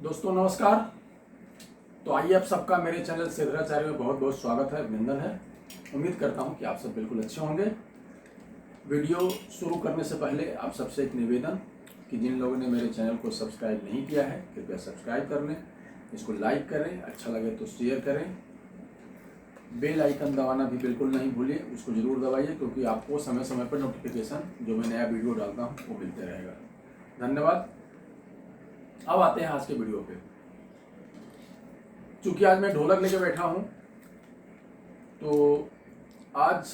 दोस्तों नमस्कार। तो आइए आप सबका मेरे चैनल सिद्धराचार्य में बहुत बहुत स्वागत है, अभिनंदन है। उम्मीद करता हूं कि आप सब बिल्कुल अच्छे होंगे। वीडियो शुरू करने से पहले आप सबसे एक निवेदन कि जिन लोगों ने मेरे चैनल को सब्सक्राइब नहीं किया है कृपया सब्सक्राइब कर लें, इसको लाइक करें, अच्छा लगे तो शेयर करें, बेल आइकन दबाना भी बिल्कुल नहीं भूलिए, उसको ज़रूर दबाइए क्योंकि आपको समय समय पर नोटिफिकेशन जो मैं नया वीडियो डालता हूँ वो मिलते रहेगा। धन्यवाद। अब आते हैं आज के वीडियो पे। चूंकि आज मैं ढोलक लेके बैठा हूं तो आज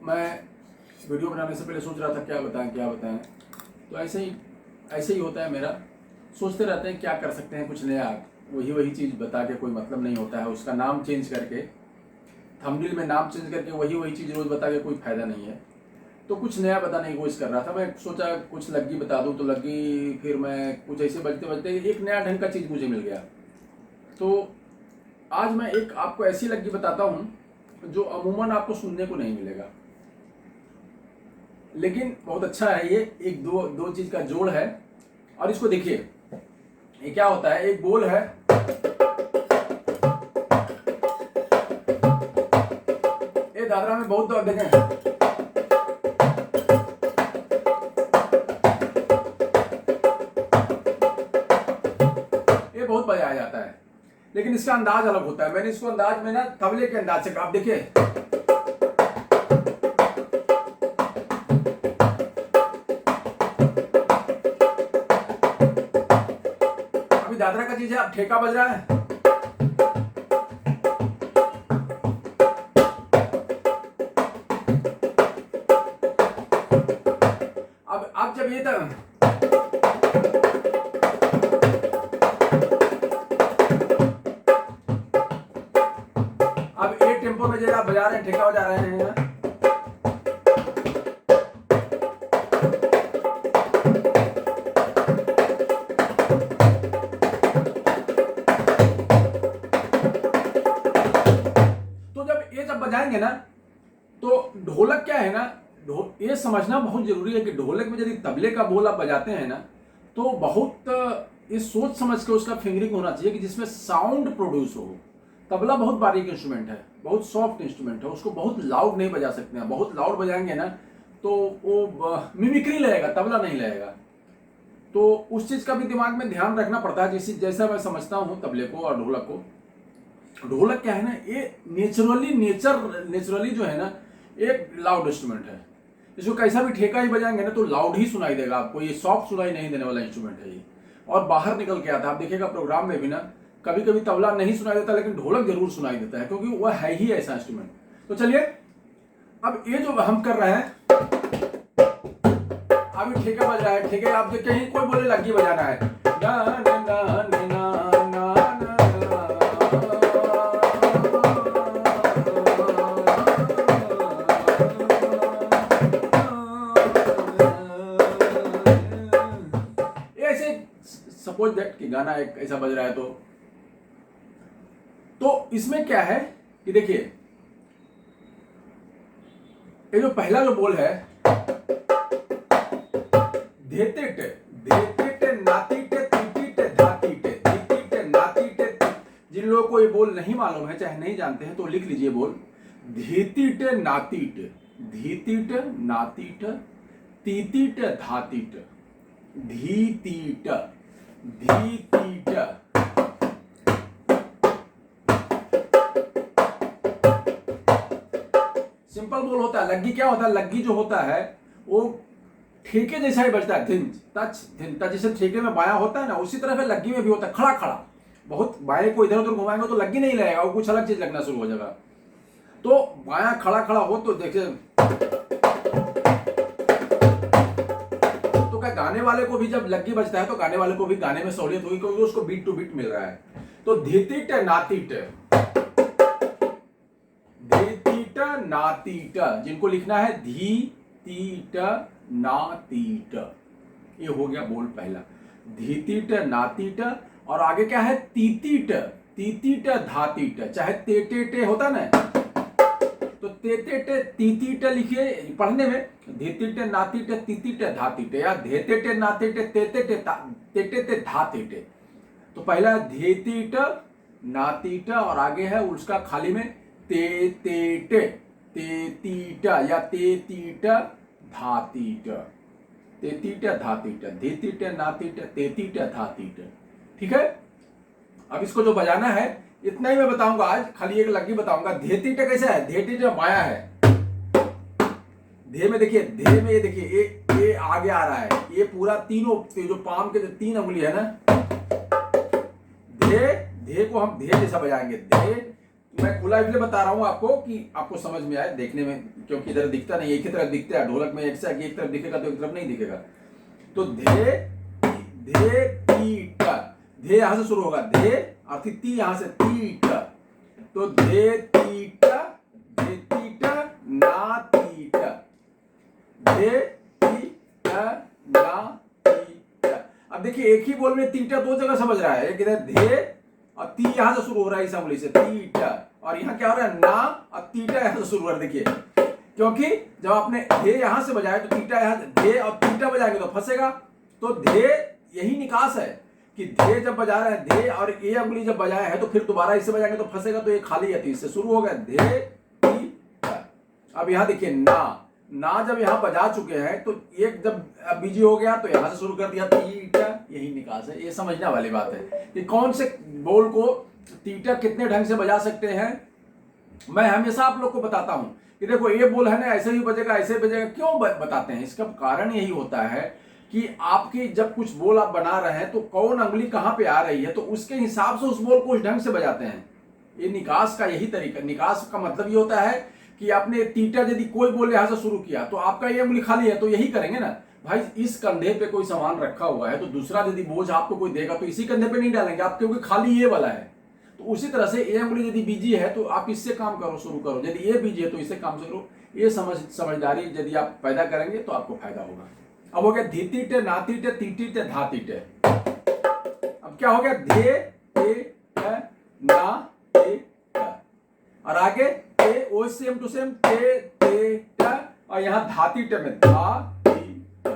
मैं वीडियो बनाने से पहले सोच रहा था क्या बताएं। तो ऐसे ही होता है मेरा, सोचते रहते हैं क्या कर सकते हैं, कुछ नया वही चीज़ बता के कोई मतलब नहीं होता है। उसका नाम चेंज करके, थंबनेल में नाम चेंज करके वही चीज़ रोज़ बता के कोई फ़ायदा नहीं है। तो कुछ नया बताने की कोशिश कर रहा था। मैं सोचा कुछ लग्गी बता दूं तो लग्गी, फिर मैं कुछ ऐसे बजते बजते एक नया ढंग का चीज़ मुझे मिल गया। तो आज मैं एक आपको ऐसी लग्गी बताता हूं जो अमूमन आपको सुनने को नहीं मिलेगा, लेकिन बहुत अच्छा है। ये एक दो चीज़ का जोड़ है। और इसको देखिए, ये क्या होता है, एक बोल है, ये दादरा में बहुत दौर देखें, बहुत बजाया जाता है, लेकिन इसका अंदाज अलग होता है। मैंने इसको अंदाज में ना तबले के अंदाज से, आप देखिए अभी दादरा का चीज है, अब ठेका बज रहा है। अब जब ये था, टेम्पो में जरा बजा रहे हैं, ठेका बजा रहे हैं ना, तो जब बजाएंगे ना तो ढोलक क्या है ना, ये समझना बहुत जरूरी है कि ढोलक में यदि तबले का बोल आप बजाते हैं ना तो बहुत ये सोच समझ के उसका फिंगरिंग होना चाहिए कि जिसमें साउंड प्रोड्यूस हो। तबला बहुत बारीक इंस्ट्रूमेंट है, बहुत सॉफ्ट इंस्ट्रूमेंट है, उसको बहुत लाउड नहीं बजा सकते हैं। बहुत लाउड बजाएंगे ना तो वो मिमिक्री लगेगा, तबला नहीं लगेगा। तो उस चीज़ का भी दिमाग में ध्यान रखना पड़ता है। जैसा मैं समझता हूँ तबले को और ढोलक को। ढोलक क्या है ना, ये नेचुरली जो है ना एक लाउड इंस्ट्रूमेंट है। इसको कैसा भी ठेका ही बजाएंगे ना तो लाउड ही सुनाई देगा आपको। ये सॉफ्ट सुनाई नहीं देने वाला इंस्ट्रूमेंट है ये। और बाहर निकल के आता है, आप देखिएगा प्रोग्राम में भी ना कभी कभी तबला नहीं सुनाई देता लेकिन ढोलक जरूर सुनाई देता है, क्योंकि वह है ही ऐसा इंस्ट्रूमेंट। तो चलिए, अब ये जो हम कर रहे हैं, अभी ठेका बज रहा है, ठेके आप कहीं कोई बोले लग्गी बजाना है, ना ना ना ना ना ना, ऐसे सपोज दैट कि गाना एक ऐसा बज रहा है। तो इसमें क्या है कि देखिए, ये जो पहला जो बोल है, धेते टे नाती टे तीती टे धाती टे तीती टे नाती टे। जिन लोगों को ये बोल नहीं मालूम है, चाहे नहीं जानते हैं, तो लिख लीजिए बोल, धीती टे नाती टे, धीती टे नाती टे, तीती टे धाती टे, धीती टे धीती टे। सिंपल बोल होता है। लग्गी क्या होता है, लग्गी जो होता है वो ठेके जैसा ही बजता है, धिन तच। जैसे ठेके में बायां होता है ना, उसी तरह से लग्गी में भी होता है, खड़ा खड़ा। बहुत बाएं को इधर उधर घुमाएंगे तो लग्गी नहीं लगेगा, वो कुछ अलग चीज लगना शुरू हो जाएगा। तो बायां खड़ा खड़ा हो तो देखिए, तो क्या गाने वाले को भी जब लग्गी बजता है तो गाने वाले को भी गाने में सहूलियत होगी, क्योंकि उसको बीट टू बीट मिल रहा है। तो धीती टे नाती टे, नातीट, जिनको लिखना है धी तीट नातीट, ये हो गया बोल पहला, धीतीट नातीट। और आगे क्या है, तीतीट तीतीट धातीट। चाहे ते टे टे होता ना, तो तेते टे तीती टे लिखिए पढ़ने में, धेती टे नाती टे तीती टे धाती टे, या धेते टे नाते टे तेते टे तेटे टे धाते टे। तो पहला धेती ट नाती ट और आगे है उसका खाली में ते टे तेती ट या तेती ट धाती ट, तेती ट धाती ट, धेती ट नाती ट तेती ट धाती ट। ठीक है, अब इसको जो बजाना है इतना ही मैं बताऊंगा आज, खाली एक लगी बताऊंगा। धेती ट कैसा है, धेती ट माया है, धे में देखिए, धे में ये देखिए ये आगे आ रहा है, ये पूरा तीनों जो पाम के जो 3 उंगली है ना, धे को हम धे जैसा बजाएंगे। धे मैं खुला इसलिए बता रहा हूं आपको कि आपको समझ में आए देखने में, क्योंकि इधर दिखता नहीं, एक ही तरफ दिखता है। ढोलक में एक तरफ दिखेगा तो एक तरफ नहीं दिखेगा। तो धे धे ती ट, धे यहां से शुरू होगा, धे और फिर ती यहां से ती ट, तो धे ती ट ना ती ट, धे ती ट ना ती ट। अब देखिए एक ही बोल में तीटा 2 जगह समझ रहा है, एक इधर धे और ती यहां से शुरू हो रहा है इस उंगली से तीटा, और यहां क्या हो रहा है ना और तीटा यहां से शुरू हो रहा है। देखिए क्योंकि जब आपने धे यहां से बजाया तो तीटा यहां धे और तीटा बजाएंगे तो फंसेगा। तो धे यही निकास है कि धे जब बजा रहे हैं धे और ये उंगली जब बजाया है तो फिर दोबारा इससे बजाएंगे तो फंसेगा। तो ये खाली है, इससे शुरू हो गया धे ती टा। अब यहां देखिए ना जब यहां बजा चुके हैं तो एक जब बिजी हो गया तो यहां से शुरू कर दिया तीटा, यही निकास है। ये समझने वाली बात है कि कौन से बोल को तीटा कितने ढंग से बजा सकते हैं। मैं हमेशा आप लोग को बताता हूं कि देखो ये बोल है ना ऐसे ही बजेगा ऐसे बजेगा, क्यों बताते हैं, इसका कारण यही होता है कि आपकी जब कुछ बोल आप बना रहे हैं तो कौन उंगली कहां पे आ रही है तो उसके हिसाब से उस बोल को उस ढंग से बजाते हैं। ये निकास का यही तरीका, निकास का मतलब ये होता है कि आपने तीटा यदि कोई बोल यहां से शुरू किया तो आपका ये उंगली खाली है तो यही करेंगे ना भाई। इस कंधे पे कोई सामान रखा हुआ है तो दूसरा यदि बोझ आपको कोई देगा तो इसी कंधे पे नहीं डालेंगे आप, क्योंकि खाली ये वाला है। तो उसी तरह से ये उंगली यदि बिजी है तो आप इससे काम करो शुरू करो, यदि ये बिजी है तो इससे काम करो। ये समझदारी यदि आप पैदा करेंगे तो आपको फायदा होगा। अब हो गया धीती टे नाती टे तीटी टे धाती टे। अब क्या हो गया धे ते ट ना ते ट, और आगे ते ओ सेम टू सेम ते ते ट, और यहां धाती टे में धा ती ट।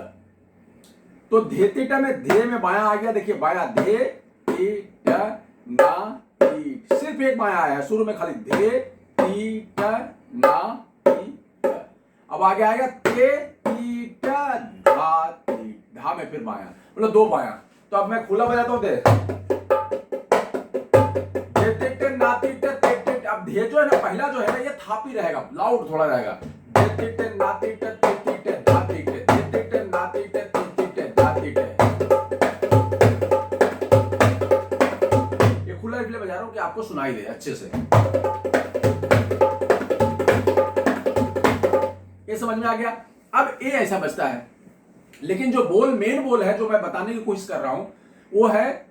तो धेती ट में धे में बायां आ गया, देखिए बायां धे ती ट ना ती, सिर्फ एक बायां आया है शुरू में खाली धे ती ट ना ती ट। अब आगे आएगा ते ती ट धा ती, धा में फिर बायां, मतलब 2 बायां। तो अब मैं खुला बजाता हूं, अब धे जो है ना पहला जो है ना ये थापी रहेगा, लाउड थोड़ा रहेगा। धेती टे नाती टे तीती टे धाती टे, धेती टे नाती टे तीती टे धाती टे। ये खुला इसलिए बजा रहा हूं कि आपको सुनाई दे अच्छे से। ये समझ में आ गया। अब ये ऐसा बजता है, लेकिन जो बोल मेन बोल है जो मैं बताने की कोशिश कर रहा हूं वो है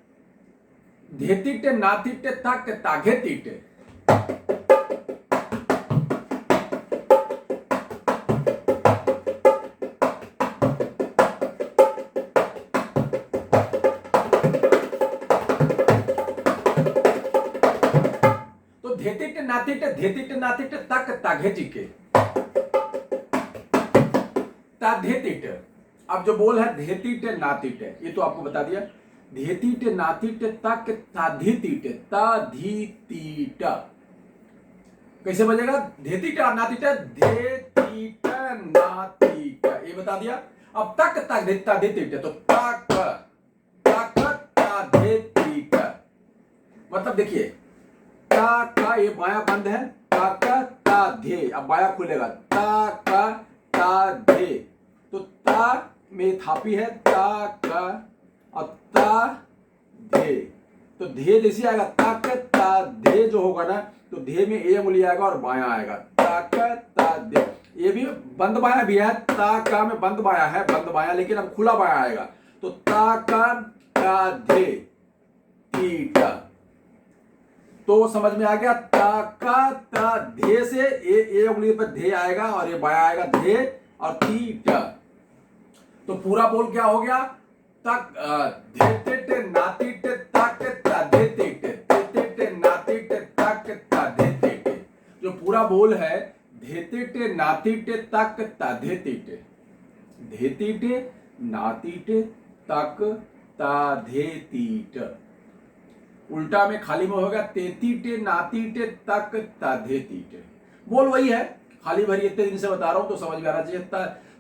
धेती टे नाती टे ताक ताघे तीटे। तो धेती टे नाती टे तक ताघे टिके ताधेती टे। अब जो बोल है धेती टे नाती टे, ये तो आपको बता दिया। धेती टे नाती टे तक ताधीती टे ताधीती ट, कैसे बजेगा धेती टे नाती टे धेती टे नाती टे, ये बता दिया। अब तक ताधीती टे तो तक ताधीती ट, मतलब देखिए ता का ये बायां बंद है, ता का ता धे, अब बायां खुलेगा ता का ता धे, तो ता में थापी है ता का और ता धे, तो धे जैसे आएगा ता का ता धे जो होगा ना तो धे में ए उंगली आएगा और बायां आएगा ता का ता धे। ये भी बंद बायां भी है, ता का में बंद बायां है, बंद बायां, लेकिन अब खुला बायां आएगा तो ता का ता धे ती टा। तो समझ में आ गया ता का ता धे से ए उंगली पर धे आएगा और ये बायां आएगा धे और ती टा। तो पूरा बोल क्या हो गया तक धेते टे नाती टे तक ता धेते टे धेते टे नाती टे तक ता धेते टे। जो पूरा बोल है धेतिटे नातिटे तक तधेतिटे, धेतिटे नातिटे तक तधेतिट। उल्टा में खाली में होगा तेतीटे नातिटे तक तधेतिटे। बोल वही है, खाली भरी इतने दिन से बता रहा हूं तो समझ में आना चाहिए।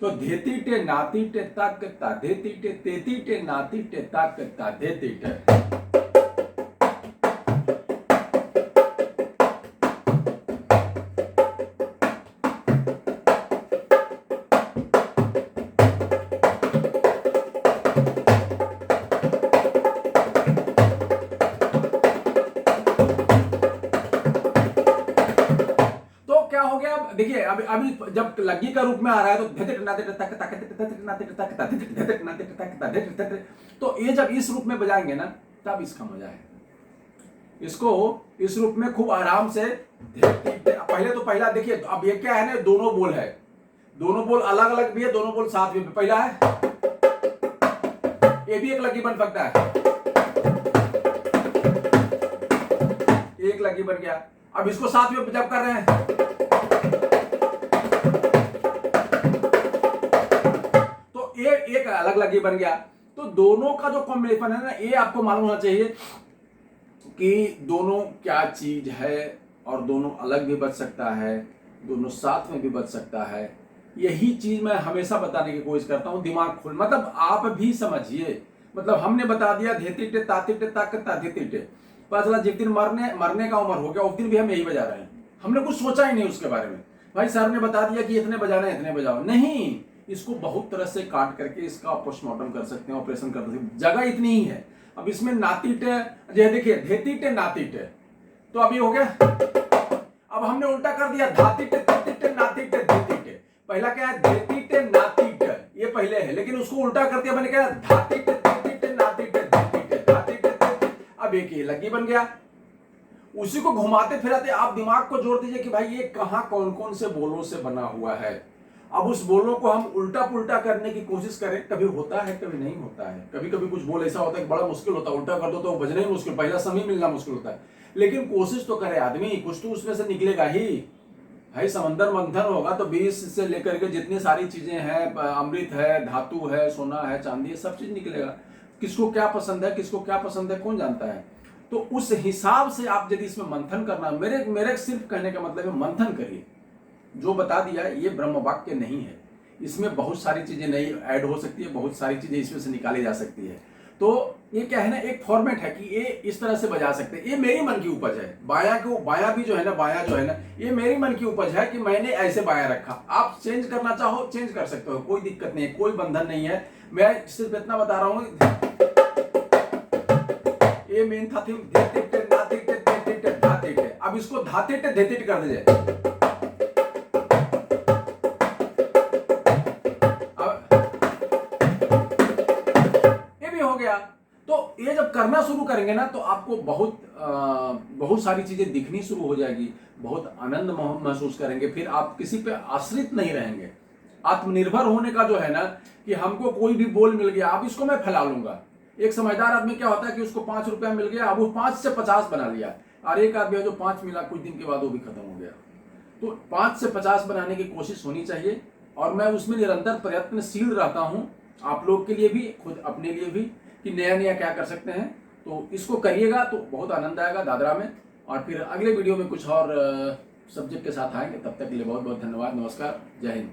तो धेतिटे नातिटे तक तधेतिटे, तेतीटे नातिटे तक तधेतिटे। देखिए अभी जब लग्गी का रूप में आ रहा है तो तो ये जब इस रूप में बजाएंगे ना तब इसका मजा है। इसको इस रूप में खूब आराम से पहला देखिए, अब ये क्या है ना, दोनों बोल है, दोनों बोल अलग अलग भी है, दोनों बोल साथ में। पहला है ये भी एक लग्गी बन सकता है, एक लग्गी बन गया। अब इसको साथ में जब कर रहे हैं एक अलग लगी बन गया। तो दोनों का जो कॉम्बिनेशन है ना, ये आपको मालूम होना चाहिए कि दोनों क्या चीज है, और दोनों अलग भी बच सकता है, दोनों साथ में भी बच सकता है। यही चीज मैं हमेशा बताने की कोशिश करता हूं, दिमाग खोल, मतलब आप भी समझिए। मतलब हमने बता दिया धेतिटे तातिटे तक तातिटे, पता चला जिस दिन मरने का उम्र हो गया उस दिन भी हम यही बजा रहे हैं। हमने कुछ सोचा ही नहीं उसके बारे में। भाई सर ने बता दिया कि इतने बजाना है, इतने बजाओ, नहीं, इसको बहुत तरह से काट करके इसका पोस्टमार्टम कर सकते हैं, ऑपरेशन कर सकते हैं, जगह इतनी ही है। अब इसमें नातिटे, देखिए धेतिटे नातिटे, तो अभी हो गया। अब हमने उल्टा कर दिया, धातिटे ततिटे नातिटे धेतिटे। पहला क्या है, धेतिटे नातिटे, ये पहले है, लेकिन उसको उल्टा कर दिया, मैंने क्या, धातिटे ततिटे नातिटे धेतिटे, धातिटे। अब एक ही लगी बन गया। उसी को घुमाते फिराते आप दिमाग को जोड़ दीजिए कि भाई ये कहाँ कौन कौन से बोलों से बना हुआ है। अब उस बोलों को हम उल्टा पुल्टा करने की कोशिश करें, कभी होता है कभी नहीं होता है। कभी कभी कुछ बोल ऐसा होता है कि बड़ा मुश्किल होता है, उल्टा कर दो तो बजना ही मुश्किल, पहला समय मिलना मुश्किल होता है। लेकिन कोशिश तो करे आदमी, कुछ तो उसमें से निकलेगा ही। भाई समंदर मंथन होगा तो 20 से लेकर के जितनी सारी चीजें हैं, अमृत है, धातु है, सोना है, चांदी है, सब चीज निकलेगा। किसको क्या पसंद है, किसको क्या पसंद है, कौन जानता है। तो उस हिसाब से आप यदि इसमें मंथन करना, मेरे सिर्फ कहने का मतलब है मंथन करिए। जो बता दिया ये ब्रह्म वाक्य नहीं है, इसमें बहुत सारी चीजें नई ऐड हो सकती है, बहुत सारी चीजें इसमें से निकाली जा सकती है। तो ये क्या है ना, एक फॉर्मेट है कि ये इस तरह से बजा सकते हैं। ये मेरी मन की उपज है। बाया भी जो है ना, बाया जो है ना, ये मेरी मन की उपज है कि मैंने ऐसे बाया रखा। आप चेंज करना चाहो चेंज कर सकते हो, कोई दिक्कत नहीं है, कोई बंधन नहीं है। मैं सिर्फ इतना बता रहा हूँ, ये मेन था थीम, अब इसको धातिटे धेतिट कर दीजिए। ये भी हो गया। तो ये जब करना शुरू करेंगे ना तो आपको बहुत सारी चीजें दिखनी शुरू हो जाएगी, बहुत आनंद महसूस करेंगे। फिर आप किसी पे आश्रित नहीं रहेंगे। आत्मनिर्भर होने का जो है ना, कि हमको कोई भी बोल मिल गया, अब इसको मैं फैला लूंगा। एक समझदार आदमी क्या होता है कि उसको 5 रुपया मिल गया, अब वो 5 से 50 बना लिया। और एक आदमी है जो 5 मिला, कुछ दिन के बाद वो भी खत्म हो गया। तो 5 से 50 बनाने की कोशिश होनी चाहिए, और मैं उसमें निरंतर प्रयत्नशील रहता हूं, आप लोग के लिए भी, खुद अपने लिए भी, कि नया नया क्या कर सकते हैं। तो इसको करिएगा तो बहुत आनंद आएगा दादरा में। और फिर अगले वीडियो में कुछ और सब्जेक्ट के साथ आएंगे। तब तक के लिए बहुत बहुत धन्यवाद, नमस्कार, जय हिंद।